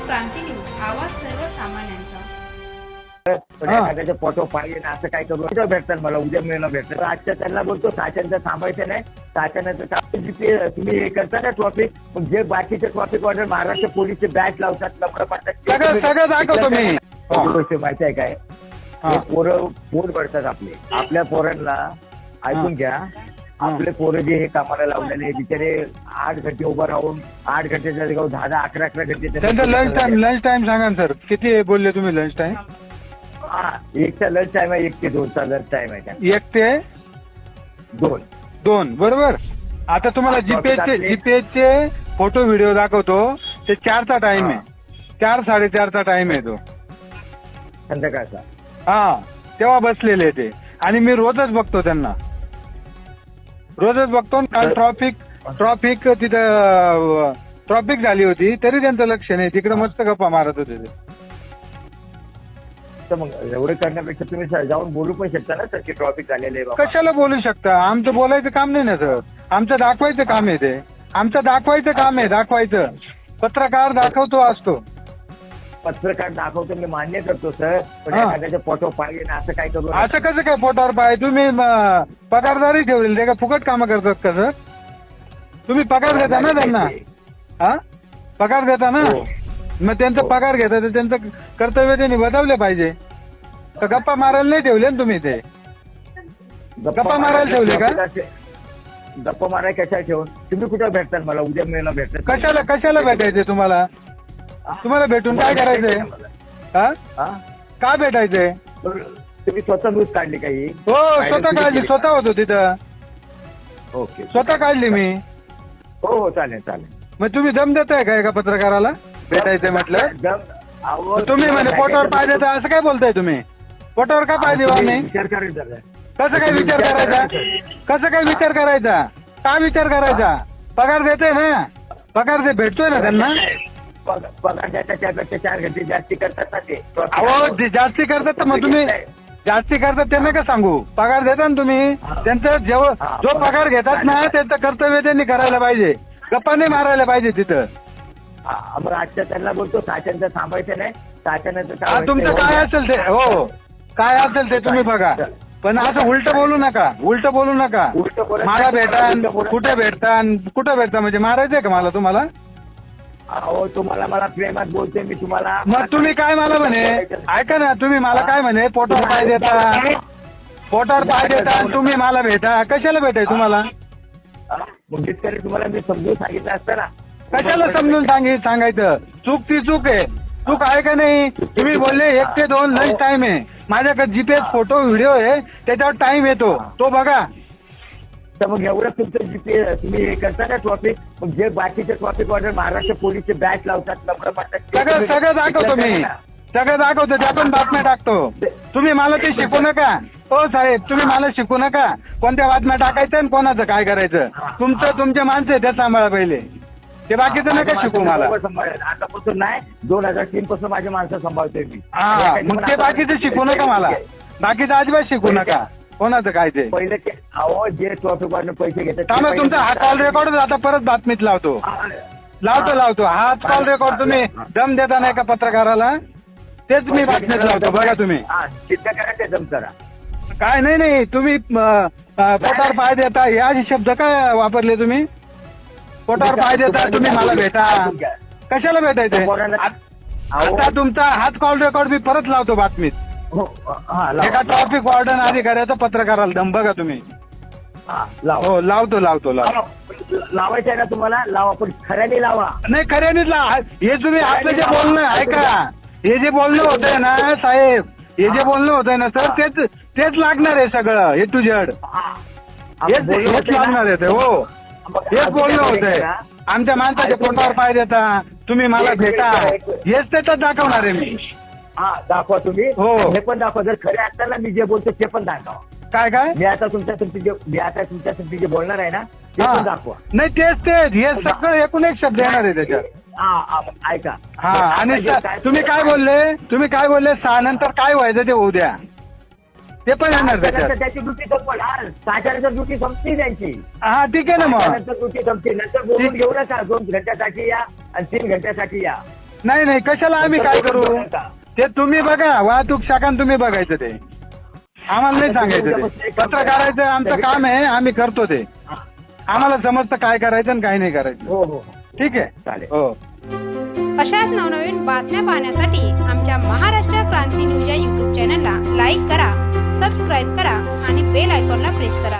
क्रांती news, आवाज सर्वसामान्यांचा. एखाद्याच्या फोटो पाहिजे ना असं काय करू उद्या भेटतात मला उद्या मिळणं भेटतं आजच्या त्यांना बोलतो साच्यांचं थांबायचं नाही साच्यानंतर तुम्ही हे करता ना ट्रॉफिक मग जे बाकीचे ट्रॉफिक ऑर्डर महाराष्ट्र पोलीसचे बॅच लावतात नंबर पाठतात सगळं दाखवतो मी. गोष्ट माहिती आहे काय पोरं पोर पडतात आपल्या पोरांना ऐकून घ्या आपले पोरं जे हे कामाला लावलेले बिचारे 8 घंटे उभं राहून 8 घंटेच्या जागा 10-11 घंटे त्यांचा लंच टाइम सांगा सर किती बोलले तुम्ही लंच टाइम? एकचा लंच टाइम आहे 1 ते 2चा लंच टाइम आहे 1 ते 2 बरोबर. आता तुम्हाला जीपीएसचे फोटो व्हिडिओ दाखवतो ते 4चा टाइम आहे 4-4:30चा टाइम आहे तो संध्याकाळचा. तेव्हा बसलेले ते आणि मी रोजच बघतो त्यांना काल ट्रॉफिक तिथं ट्रॉफिक झाली होती तरी त्यांचं लक्ष नाही तिकडे मस्त गप्पा मारत होते ते. तर मग एवढं करण्यापेक्षा तुम्ही जाऊन बोलू पण शकता ना सर की ट्रॉफिक झालेलं आहे. कशाला बोलू शकता? आमचं बोलायचं काम नाही ना सर आमचं दाखवायचं काम आहे ते आमचं दाखवायचं काम आहे दाखवायचं. पत्रकार दाखवतो असतो पत्रकार दाखवतो मी मान्य करतो सर पण एखाद्याच्या फोटो पाहिजे ना असं काय करू असं कसं काय पोटावर पाय तुम्ही पगारदारी ठेवलेली ते का फुकट कामं करतात का सर? तुम्ही पगार देता ना त्यांना पगार देता ना मग त्यांचा पगार घेता तर त्यांचं कर्तव्य त्यांनी बजावले पाहिजे. गप्पा मारायला नाही ठेवले ना तुम्ही ते गप्पा मारायला ठेवले का? गप्पा मारायला कशा ठेवून तुम्ही कुठं भेटतात मला उद्या मिळणं भेटतं कशाला भेटायचंय तुम्हाला भेटून काय करायचंय? काय भेटायचंय? तुम्ही स्वतः न्यूज काढली काही? हो स्वतः काढली स्वतः होतो तिथं. ओके स्वतः काढली मी. हो चालेल. मग तुम्ही दम देताय का एका पत्रकाराला भेटायचंय म्हटलं? तुम्ही म्हणे पोटावर पाय देता असं काय बोलताय तुम्ही? पोटावर का पाय देऊ आम्ही? विचार करायचा कसं काय विचार करायचा? काय विचार करायचा? पगार देते ना पगार भेटतोय ना त्यांना. पगार त्यापेक्षा 4 घंटे जास्ती करतात ना ते. अहो जास्ती करतात तर मग तुम्ही जास्ती करतात त्यांना का सांगू? पगार देता ना तुम्ही त्यांचं जो पगार घेतात ना त्यांचं कर्तव्य त्यांनी करायला पाहिजे. गप्पा नाही मारायला पाहिजे तिथं. मग आजच्या त्यांना बोलतो साच्यांचं थांबायचं नाही साच्यानंतर तुमचं काय असेल ते काय असेल ते तुम्ही बघा पण असं उलट बोलू नका. मला भेटा कुठे भेटता म्हणजे मारायचंय का मला तुम्हाला? अहो तुम्हाला मला प्रेमात बोलते मी तुम्हाला. मग तुम्ही काय मला म्हणे ऐका ना तुम्ही मला काय म्हणे पोटावर पाय देता तुम्ही मला भेटा. कशाला भेटाय तुम्हाला? मग तुम्हाला मी समजून सांगितलं असतं ना. कशाला समजून सांगायचं? चूक ती चूक आहे का नाही? तुम्ही बोलले 1 ते 2 लंच टाइम आहे माझ्याकडे जीपीएस फोटो व्हिडिओ आहे त्याच्यावर टाइम येतो तो बघा. तर मग एवढं तुमचं जीपीएस तुम्ही हे करता ना ट्रॉफिक मग जे बाकीचे ट्रॉफिक ऑर्डर महाराष्ट्र पोलीसचे बॅच लावतात नंबर पाठतात सगळं दाखवतो मी त्या पण बातम्या टाकतो. तुम्ही मला ते शिकू नका. हो साहेब तुम्ही मला शिकू नका कोणत्या बातम्या टाकायच्या आणि कोणाचं काय करायचं. तुमचे माणसं आहे त्या सांभाळा पहिले ते बाकीचं नका शिकू मला. आतापासून नाही 2003 पासून माझी माणसं सांभाळतोय मी. मग ते बाकीचं शिकू नका मला बाकीचं अजिबात शिकू नका कोणाचं काय ते. पहिले जे ट्रॉफिक वाढून पैसे घेतात तुमचा हा कॉल रेकॉर्ड आता परत बातमीत लावतो हाच कॉल रेकॉर्ड तुम्ही दम देता नाही का पत्रकाराला तेच मी बातमीत लावतो बघा तुम्ही. सिद्ध करा दम करा. काय नाही तुम्ही पोटावर पाय देता हे असे शब्द काय वापरले तुम्ही? पोटावर पाय देता तुम्ही मला भेटा. कशाला भेटायचंय? आता तुमचा हाच कॉल रेकॉर्ड मी परत लावतो बातमीत. एका ट्रॉफिक वॉर्डन अधिकाऱ्याचा पत्रकाराला दम बघा तुम्ही. हो लावतो लावायचं आहे ना तुम्हाला लावा पण खऱ्याने लावा. नाही खऱ्यानेच लावा. हे तुम्ही आपलं जे बोलणं ऐका हे जे बोलणं होतंय ना साहेब हे जे बोलणं होतंय ना सर तेच लागणार आहे सगळं हे तुझ्याड हेच लागणार आहे. हो हेच बोलणं होतंय. आमच्या माणसाच्या पोटावर पाय देता तुम्ही मला भेटा हेच त्याच्यात दाखवणार आहे मी. दाखवा तुम्ही. हो हे पण दाखवा जर खरे असताना मी जे बोलतो ते पण दाखवा. काय मी आता तुमच्यासाठी जे बोलणार आहे ना ते पण दाखवा. नाही तेच हे सगळं एकूण एक शब्द येणार आहे त्याच्यात. ऐका आणि तुम्ही काय बोलले 6 नंतर काय व्हायचं ते होऊ द्या ते पण येणार त्याची ड्युटी संपल. 6 ड्युटी संपली त्यांची. ठीक आहे ना मग ड्युटी संपली नंतर बोलून घेऊ नका 2 घंट्यासाठी या आणि 3 घंट्यासाठी या. नाही नाही, कशाला आम्ही काय करू? ते तुम्ही बघा, वाहतूक शाखा तुम्ही बघायचं ते, आम्हाला नाही सांगायचं ते. पत्रकाराचं आमचं काम आहे, आम्ही करतो ते. आम्हाला समजतं काय करायचं आणि काय नाही करायचं. हो हो ठीक आहे, चालेल. हो. अशाच नवनवीन बातम्या पाहण्यासाठी आमच्या महाराष्ट्र क्रांती न्यूज या YouTube चॅनलला लाईक करा, सबस्क्राईब करा आणि बेल आयकॉनला प्रेस करा.